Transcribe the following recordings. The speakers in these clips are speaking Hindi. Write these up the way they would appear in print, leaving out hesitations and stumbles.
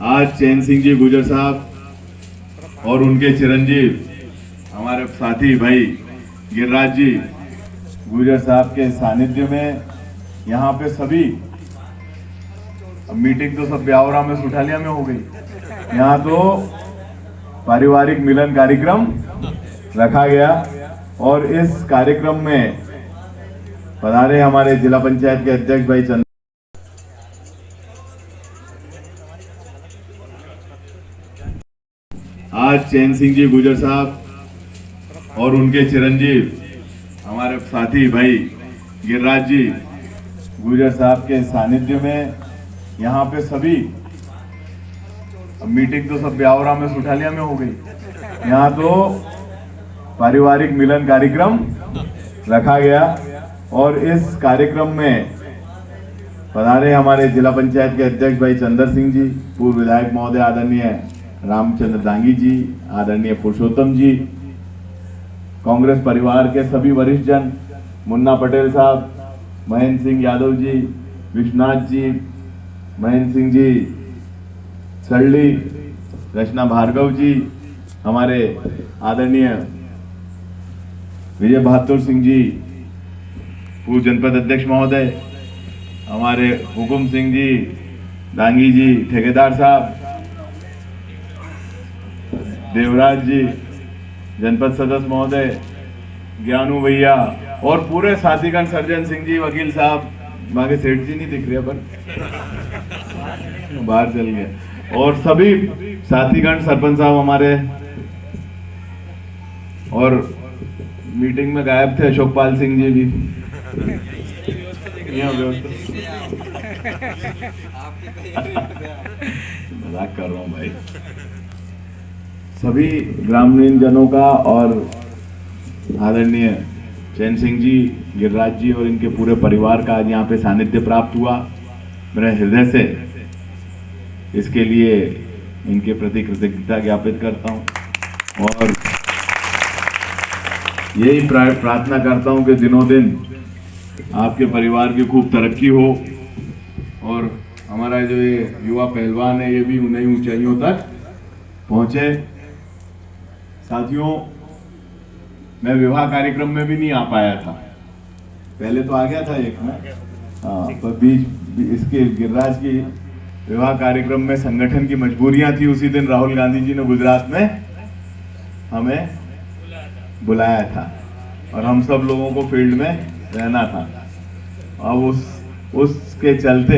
आज चैन सिंह जी गुर्जर साहब और उनके चिरंजीव हमारे साथी भाई गिरिराज जी गुर्जर साहब के सानिध्य में यहाँ पे सभी, अब मीटिंग तो सब ब्यावरा में सुठालिया में हो गई, यहाँ तो पारिवारिक मिलन कार्यक्रम रखा गया। और इस कार्यक्रम में पधारे हमारे जिला पंचायत के अध्यक्ष भाई चंद्र, आज चैन सिंह जी गुर्जर साहब और उनके चिरंजीव हमारे साथी भाई गिरिराज जी गुर्जर साहब के सानिध्य में यहाँ पे सभी, अब मीटिंग तो सब ब्यावरा में सुठालिया में हो गई, यहाँ तो पारिवारिक मिलन कार्यक्रम रखा गया। और इस कार्यक्रम में पधारे हमारे जिला पंचायत के अध्यक्ष भाई चंद्र सिंह जी, पूर्व विधायक महोदय आदरणीय रामचंद्र दांगी जी, आदरणीय पुरुषोत्तम जी, कांग्रेस परिवार के सभी वरिष्ठ जन, मुन्ना पटेल साहब, महेंद्र सिंह यादव जी, विश्वनाथ जी, महेंद्र सिंह जी सरली, रचना भार्गव जी, हमारे आदरणीय विजय बहादुर सिंह जी पूर्व जनपद अध्यक्ष महोदय, हमारे हुकुम सिंह जी दांगी जी, ठेकेदार साहब, देवराज जी जनपद सदस्य महोदय, ज्ञानू भैया और पूरे साथीगण, सर्जन सिंह जी, वकील साहब, बाकी सेठ जी नहीं दिख रहे पर बाहर चल गए, और सभी साथीगण, सरपंच साहब हमारे, और मीटिंग में गायब थे अशोकपाल सिंह जी भी मजाक कर रहा हूँ भाई। सभी ग्रामीण जनों का और आदरणीय चैन सिंह जी, गिरिराज जी और इनके पूरे परिवार का आज यहाँ पे सानिध्य प्राप्त हुआ। मेरे हृदय से इसके लिए इनके प्रति कृतज्ञता ज्ञापित करता हूँ और यही प्रार्थना करता हूँ कि दिनों दिन आपके परिवार की खूब तरक्की हो और हमारा जो ये युवा पहलवान है ये भी नई ऊंचाइयों तक पहुंचे। साथियों, मैं विवाह कार्यक्रम में भी नहीं आ पाया था, पहले तो आ गया था एक में, पर बीच इसके गिरिराज की विवाह कार्यक्रम में संगठन की मजबूरियां थी। उसी दिन राहुल गांधी जी ने गुजरात में हमें बुलाया था और हम सब लोगों को फील्ड में रहना था। अब उसके चलते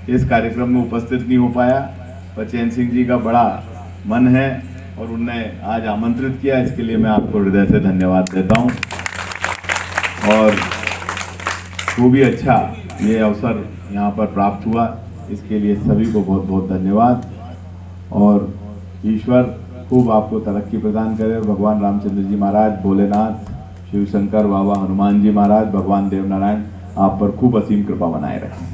इस कार्यक्रम में उपस्थित नहीं हो पाया, पर चैन सिंह जी का बड़ा मन है और उनने आज आमंत्रित किया, इसके लिए मैं आपको हृदय से धन्यवाद देता हूं। और वो भी अच्छा ये अवसर यहाँ पर प्राप्त हुआ, इसके लिए सभी को बहुत बहुत धन्यवाद। और ईश्वर खूब आपको तरक्की प्रदान करे और भगवान रामचंद्र जी महाराज, भोलेनाथ, शिव शंकर बाबा, हनुमान जी महाराज, भगवान देवनारायण आप पर खूब असीम कृपा बनाए रखें।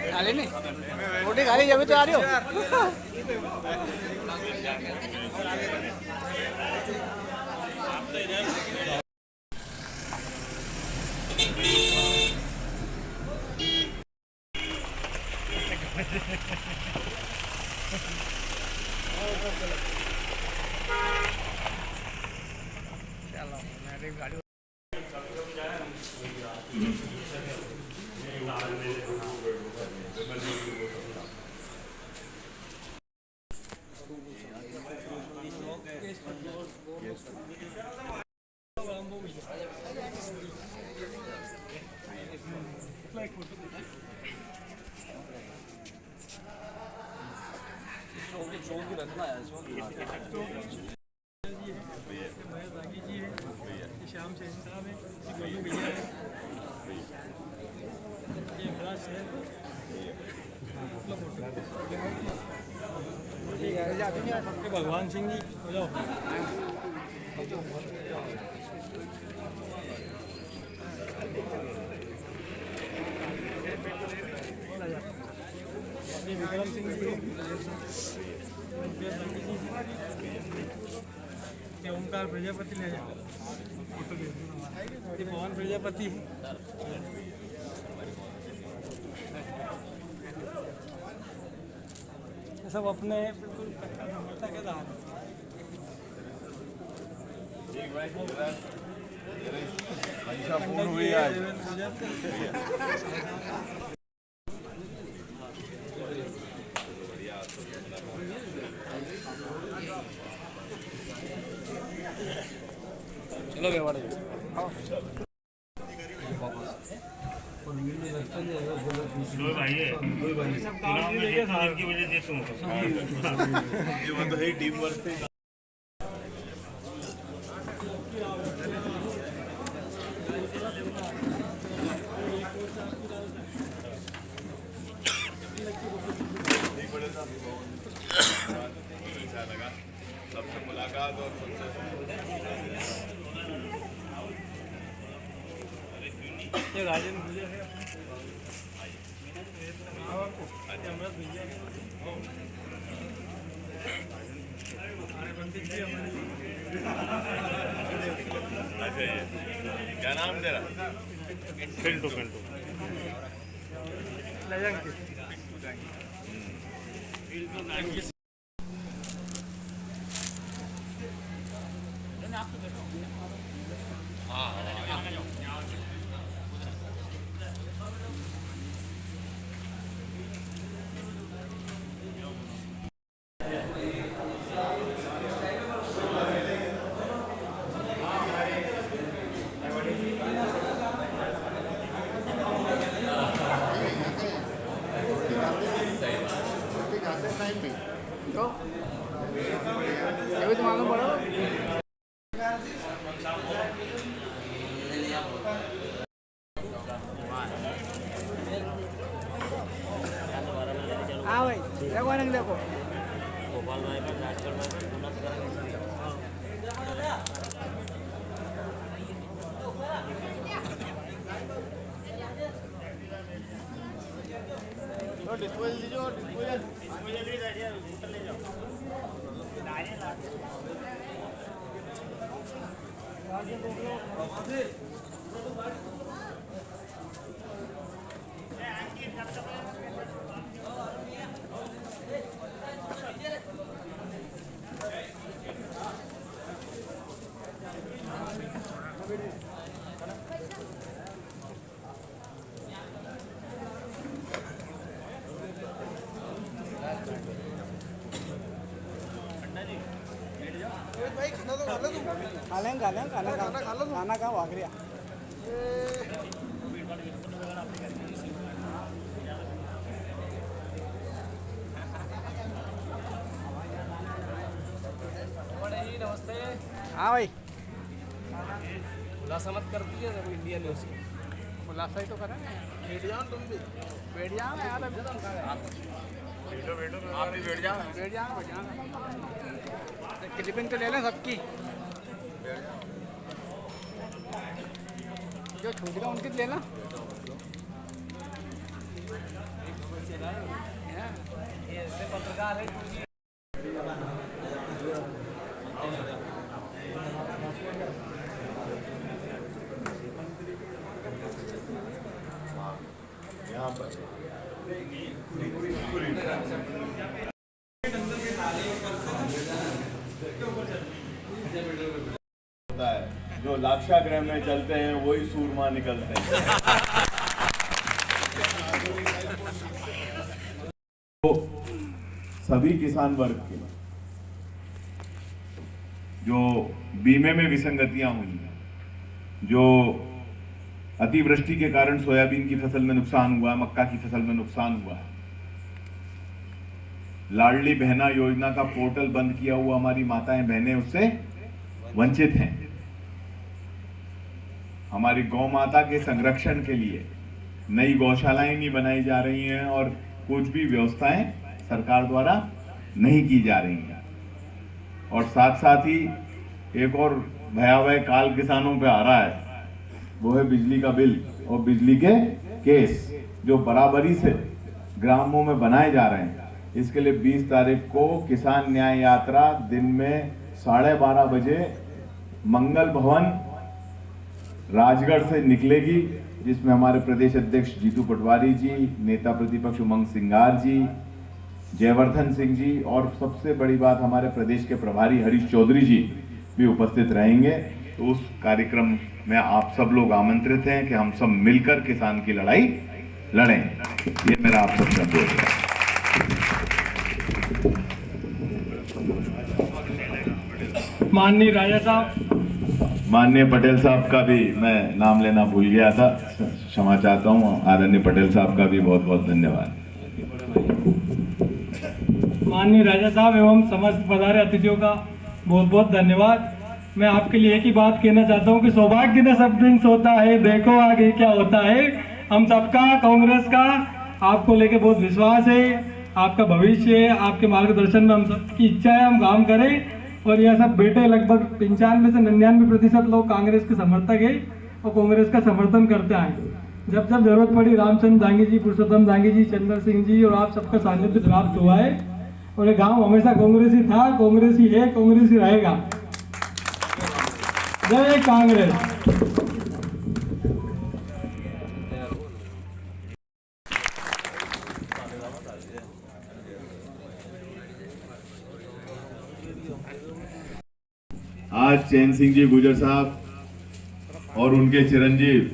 खाली नहीं रोटी खा ली जब तो आ रही हो चलो मेरी गाड़ी श्याम से साहब है गोलू भैया है ये बड़ा शहर ये भगवान सिंह जी हो जाओ ये विक्रम सिंह जी ये ओमकार प्रजापति ले जाओ ये पवन प्रजापति ये सब अपने बिल्कुल ठेकेदार पूर्ण हुई आज चलो व्यवहार टीम वर्क से सबसे मुलाकात और ये राजन भैया है अमृत भैया अच्छा ये क्या नाम तेरा पिंटू पिंटू ले जाएंगे तो अभी तो मालूम पड़ा हाँ भाई देखो रंग देखो गोपाल भाई पर राजगढ़ में डिस्पोजल दीजिए और डिस्पोजल ले जाओ खाना कहाँ भाग रहा नमस्ते हाँ भाई खुलासा मत कर दीजिए इंडिया न्यूज़ खुलासा ही तो करें मीडिया तुम भी मीडिया में यार आप भी बैठ जाओ क्लिपिंग तो ले लें सबकी जो छूटेगा उनकी लेना पत्रकार है यहाँ पर होता है जो लाक्षागृह में चलते हैं वही सूरमा निकलते हैं। तो सभी किसान वर्ग के जो बीमे में विसंगतियां हुई, जो अतिवृष्टि के कारण सोयाबीन की फसल में नुकसान हुआ, मक्का की फसल में नुकसान हुआ, लाडली बहना योजना का पोर्टल बंद किया हुआ, हमारी माताएं बहनें उससे वंचित हैं। हमारी गौ माता के संरक्षण के लिए नई गौशालाएं नहीं बनाई जा रही हैं और कुछ भी व्यवस्थाएं सरकार द्वारा नहीं की जा रही हैं। और साथ साथ ही एक और भयावह काल किसानों पे आ रहा है, वो है बिजली का बिल और बिजली के केस जो बराबरी से ग्रामों में बनाए जा रहे हैं। इसके लिए 20 तारीख को किसान न्याय यात्रा दिन में 12:30 बजे मंगल भवन राजगढ़ से निकलेगी, जिसमें हमारे प्रदेश अध्यक्ष जीतू पटवारी जी, नेता प्रतिपक्ष उमंग सिंगार जी, जयवर्धन सिंह जी और सबसे बड़ी बात हमारे प्रदेश के प्रभारी हरीश चौधरी जी भी उपस्थित रहेंगे। तो उस कार्यक्रम में आप सब लोग आमंत्रित हैं कि हम सब मिलकर किसान की लड़ाई लड़ें। ये मेरा आप सबसे अनुरोध है। माननीय राजा साहब, माननीय पटेल साहब का भी मैं नाम लेना भूल गया था, क्षमा चाहता हूँ। आदरणीय पटेल साहब का भी बहुत बहुत धन्यवाद। माननीय राजा साहब एवं समस्त पधारे अतिथियों का बहुत बहुत धन्यवाद। मैं आपके लिए एक ही बात कहना चाहता हूँ कि सौभाग्य न सब दिन सोता है, देखो आगे क्या होता है। हम सबका, कांग्रेस का आपको लेके बहुत विश्वास है, आपका भविष्य है, आपके मार्गदर्शन में हम सबकी इच्छा है हम काम करें। और यह सब बेटे लगभग 95 से 99% लोग कांग्रेस के समर्थक है और कांग्रेस का समर्थन करते आए। जब जब जरूरत पड़ी रामचंद्र दांगी जी, पुरुषोत्तम दांगी जी, चंद्र सिंह जी और आप सबका सानिध्य प्राप्त हुआ है। और ये गांव हमेशा कांग्रेस ही था, कांग्रेस ही है, कांग्रेस ही रहेगा। जय कांग्रेस। आज चैन सिंह जी गुजर साहब और उनके चिरंजीव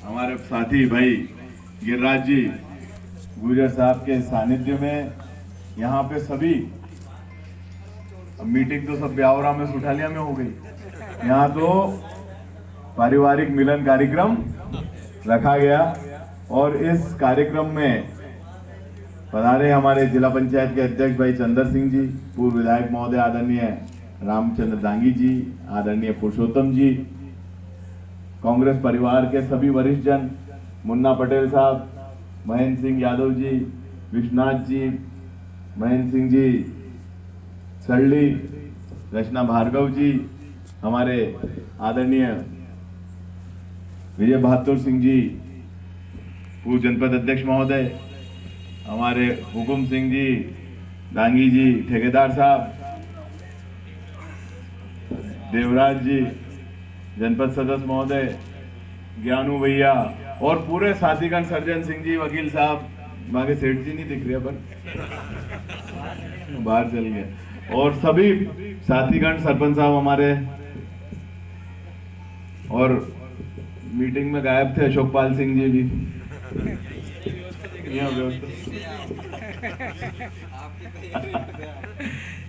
हमारे साथी भाई गिरिराज जी गुजर साहब के सानिध्य में यहाँ पे सभी, मीटिंग तो सब ब्यावरा में सुठालिया में हो गई, यहाँ तो पारिवारिक मिलन कार्यक्रम रखा गया। और इस कार्यक्रम में पधारे हमारे जिला पंचायत के अध्यक्ष भाई चंद्र सिंह जी, पूर्व विधायक महोदय आदरणीय रामचंद्र दांगी जी, आदरणीय पुरुषोत्तम जी, कांग्रेस परिवार के सभी वरिष्ठ जन, मुन्ना पटेल साहब, महेंद्र सिंह यादव जी, विश्वनाथ जी, महेंद्र सिंह जी सरली, रचना भार्गव जी, हमारे आदरणीय विजय बहादुर सिंह जी, पूर्व जनपद अध्यक्ष महोदय, हमारे हुकुम सिंह जी, दांगी जी, ठेकेदार साहब, देवराज जी, जनपद सदस्य महोदय, ज्ञानू भैया और पूरे साथीगण, सर्जन सिंह जी, वकील साहब, बाकी सेठ जी नहीं दिख रहे पर बाहर चल गए, और सभी साथीगण, सरपंच साहब हमारे, और मीटिंग में गायब थे अशोकपाल सिंह जी भी।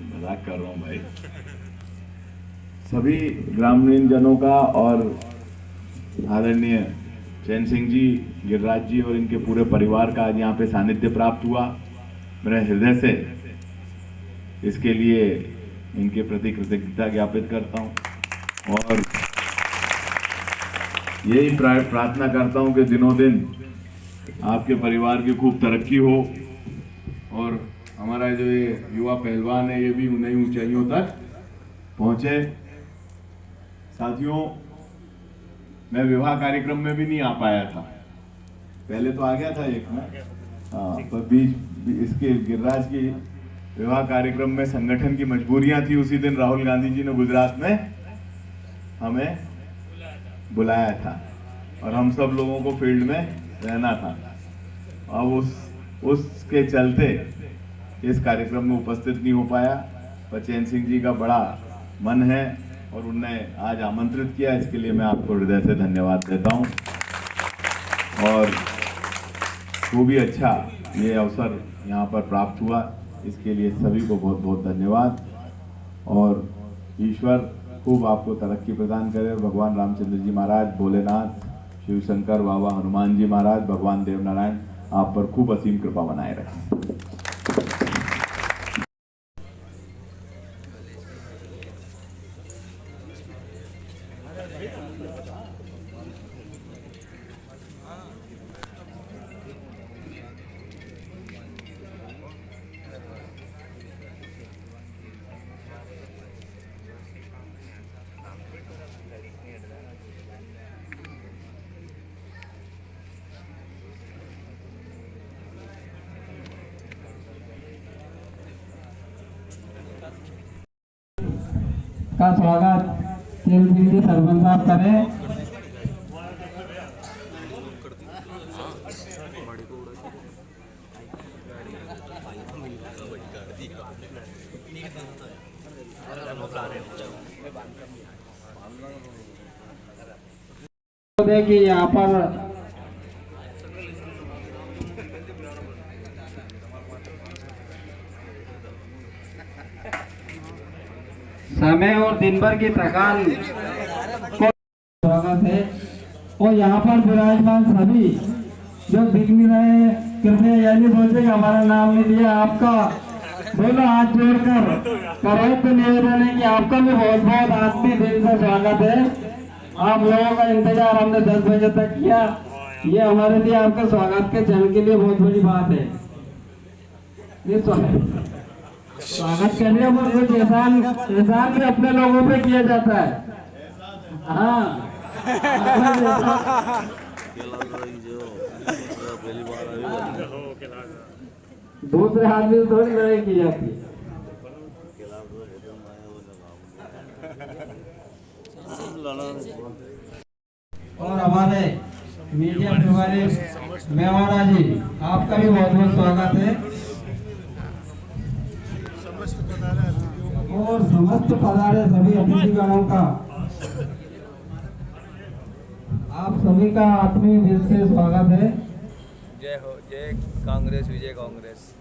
मजाक कर रहा हूँ भाई। सभी ग्रामीण जनों का और आदरणीय चैन सिंह जी, गिरिराज जी और इनके पूरे परिवार का आज यहाँ पे सानिध्य प्राप्त हुआ। मेरे हृदय से इसके लिए इनके प्रति कृतज्ञता ज्ञापित करता हूँ और यही प्रार्थना करता हूँ कि दिनों दिन आपके परिवार की खूब तरक्की हो और हमारा जो ये युवा पहलवान है ये भी नई ऊंचाइयों तक पहुंचे। साथियों, मैं विवाह कार्यक्रम में भी नहीं आ पाया था, पहले तो आ गया था एक में, पर बीच इसके गिरिराज की विवाह कार्यक्रम में संगठन की मजबूरियां थी। उसी दिन राहुल गांधी जी ने गुजरात में हमें बुलाया था और हम सब लोगों को फील्ड में रहना था। अब उसके चलते इस कार्यक्रम में उपस्थित नहीं हो पाया, पर चैन सिंह जी का बड़ा मन है और उनने आज आमंत्रित किया, इसके लिए मैं आपको हृदय से धन्यवाद देता हूं। और खूब ही अच्छा ये अवसर यहाँ पर प्राप्त हुआ, इसके लिए सभी को बहुत बहुत धन्यवाद। और ईश्वर खूब आपको तरक्की प्रदान करे। भगवान रामचंद्र जी महाराज, भोलेनाथ, शिव शंकर बाबा, हनुमान जी महाराज, भगवान देवनारायण आप पर खूब असीम कृपा बनाए रखें। का स्वागत चैन सिंह जी सरपंच साहब करें। देखिए यहाँ पर समय और दिन भर की थकान को स्वागत है। और यहाँ पर विराजमान सभी जो दिख नहीं रहे, कृपया यह नहीं सोचे कि हमारा नाम नहीं लिया। आपका दोनों हाथ जोड़कर करो तो निवेदन है कि आपका भी बहुत बहुत आत्मीय दिल से स्वागत है। आप लोगों का इंतजार हमने 10 बजे तक किया, ये हमारे लिए आपके स्वागत के क्षण के लिए बहुत बड़ी बात है। ये स्वागत करने पर कुछ एहसान भी अपने लोगों पे किया जाता है। हाँ, दूसरे आदमी से थोड़ी लड़ाई की जाती है। और हमारे मीडिया प्रभारी मेवाड़ा जी, आपका भी बहुत बहुत स्वागत है। और समस्त पधारे सभी अतिथिगणों का आप सभी का आत्मीय दिल से स्वागत है। जय हो, जय कांग्रेस, विजय कांग्रेस।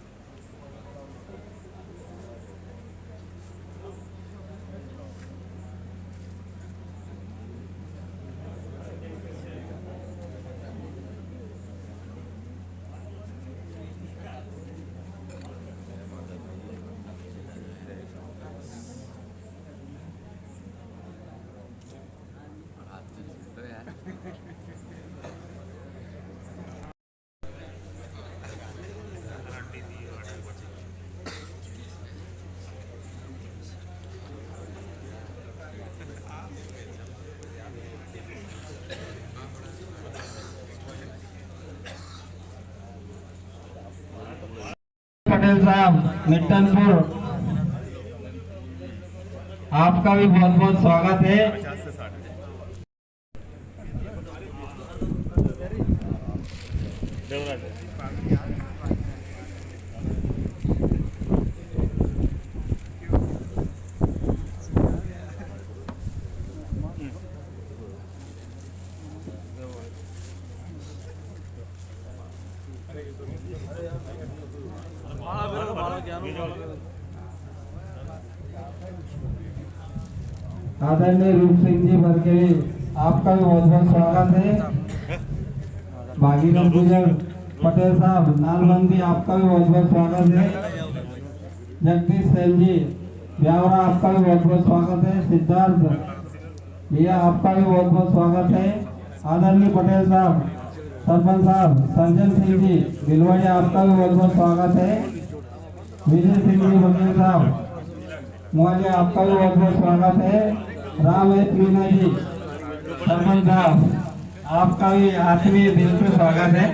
पटेल साहब मिट्टनपुर, आपका भी बहुत बहुत स्वागत है। आदरणीय रूप सिंह जी बरकेरी, आपका भी बहुत बहुत स्वागत है। भागीरथ गुजर पटेल साहब नालबंदी, आपका भी बहुत बहुत स्वागत है। जगदीश सेन जी ब्यावरा, आपका भी बहुत बहुत स्वागत है। सिद्धार्थ भैया, आपका भी बहुत बहुत स्वागत है। आदरणीय पटेल साहब सरपंच साहब, संजन सिंह जी भिलवाड़िया, आपका भी बहुत बहुत स्वागत है। विजय सिंह जी बघेल साहब, मुझे आपका भी बहुत बहुत स्वागत है। राम एस मीना जी सरपंच साहब, आपका भी आत्मीय दिल से स्वागत है।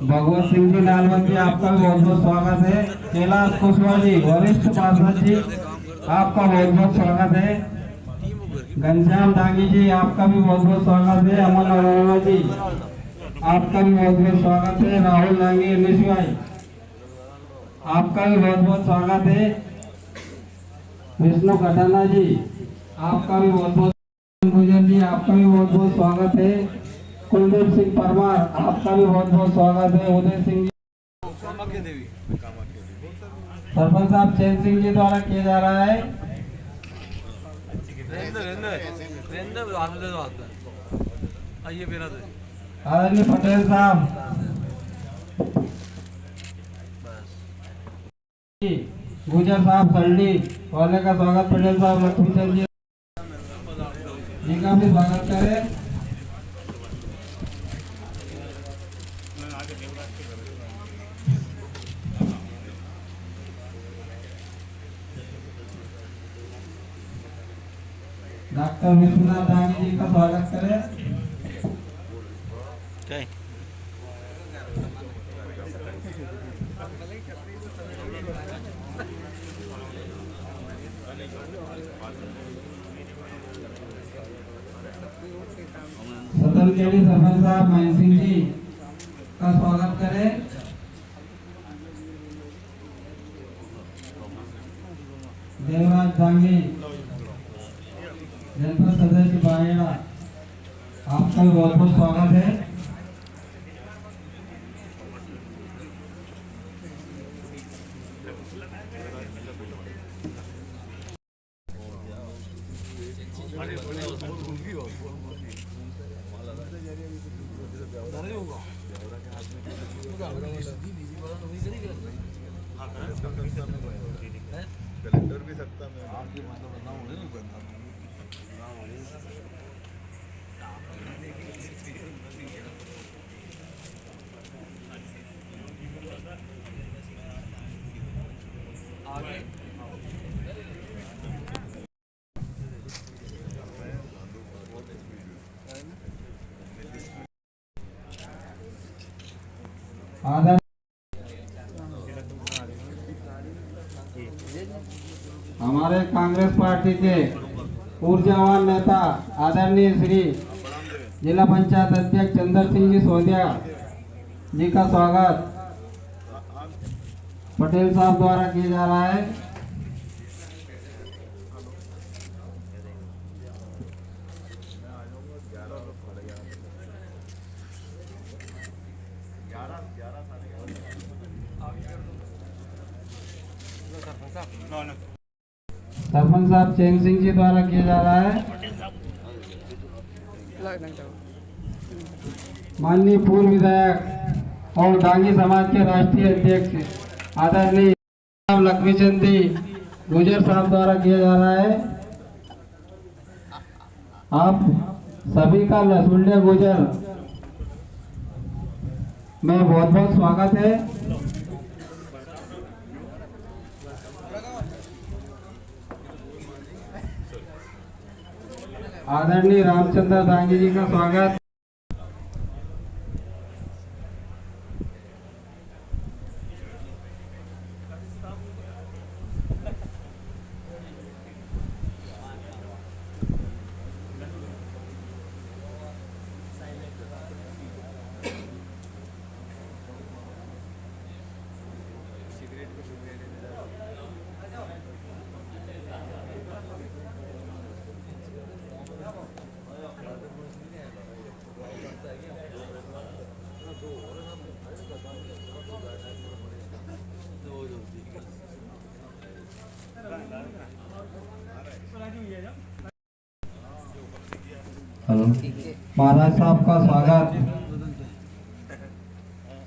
भगवत सिंह जी नालवन जी, आपका भी बहुत बहुत स्वागत है। कैलाश कुशवाहा जी वरिष्ठ पार्षद जी, आपका बहुत बहुत स्वागत है। घनश्याम दांगी जी, आपका भी बहुत बहुत स्वागत है। अमन अरोड़ा जी, आपका भी बहुत बहुत स्वागत है। राहुल दांगी निशवाई, आपका भी बहुत बहुत स्वागत है। विष्णु कटाना जी, आपका भी बहुत बहुत, गुजर जी आपका भी बहुत बहुत स्वागत है। कुलदीप सिंह परमार, आपका भी बहुत बहुत स्वागत है। उदय सिंह जी, सरपंच साहब चैन सिंह जी द्वारा किया जा रहा है। आदरणीय पटेल साहब, गुजर साहब सल्डी वाले का स्वागत। पटेल साहब लक्ष्मीचंद जी का भी स्वागत करें। डॉक्टर विश्वनाथ दांगी जी का स्वागत करें। सदन के लिए सरपंच साहब महेंद्र सिंह जी का स्वागत करें। देवराज दांगी जनपद सदस्य बायड़ा, आपका भी बहुत बहुत स्वागत है। कलेक्टर भी सकता मैं हमारे कांग्रेस पार्टी के ऊर्जावान नेता आदरणीय श्री जिला पंचायत अध्यक्ष चंद्र सिंह जी सोदिया जी का स्वागत पटेल साहब द्वारा किया जा रहा है। सरपंच साहब चैन सिंह जी द्वारा किया जा रहा है। माननीय पूर्व विधायक और डांगी समाज के राष्ट्रीय अध्यक्ष आदरणीय लक्ष्मीचंद जी गुजर साहब द्वारा किया जा रहा है। आप सभी का लसुंडे गुजर में बहुत बहुत स्वागत है। आदरणीय रामचंद्र दांगी जी का स्वागत। हेलो, महाराज साहब का स्वागत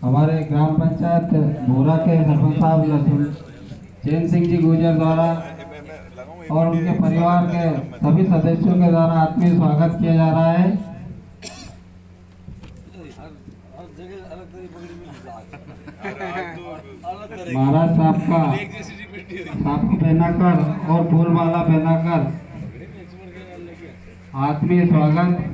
हमारे ग्राम पंचायत भोरा के सरपंच साहब चैन सिंह जी गुजर द्वारा और उनके परिवार के सभी सदस्यों के द्वारा आत्मीय स्वागत किया जा रहा है। महाराज साहब का साथी पहनाकर और फूलमाला पहनाकर आत्मीय स्वागत।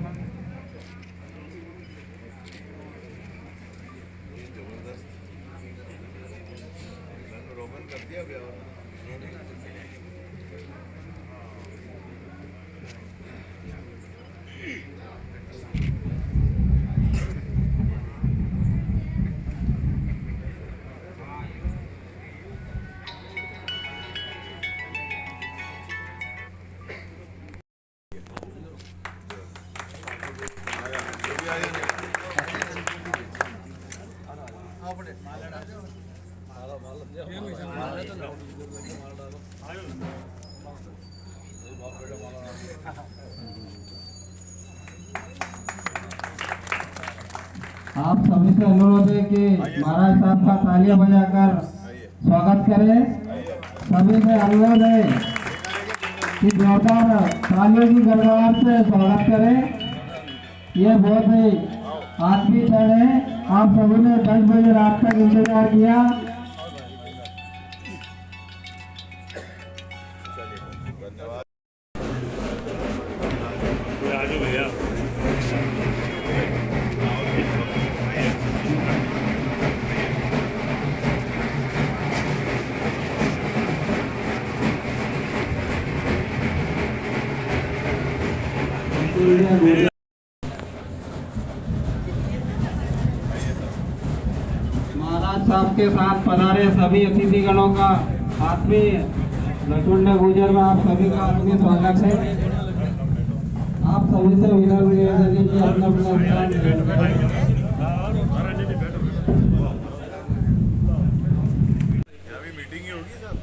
आप सभी से अनुरोध है कि महाराज साहब का तालियां बजाकर स्वागत करें। सभी से अनुरोध है कि जोरदार तालियों की गड़गड़ाहट से स्वागत करें। ये बहुत ही आत्मीय क्षण है। आप सभी ने 10 बजे रात तक इंतजार किया। महाराज साहब के साथ पधारे सभी अतिथिगणों का आत्मीय लटुंड गुजर में आप सभी का आत्मीय स्वागत है। आप सभी से विनम्र निवेदन है कि अपना अपना स्थान मीटिंग ही होगी सर।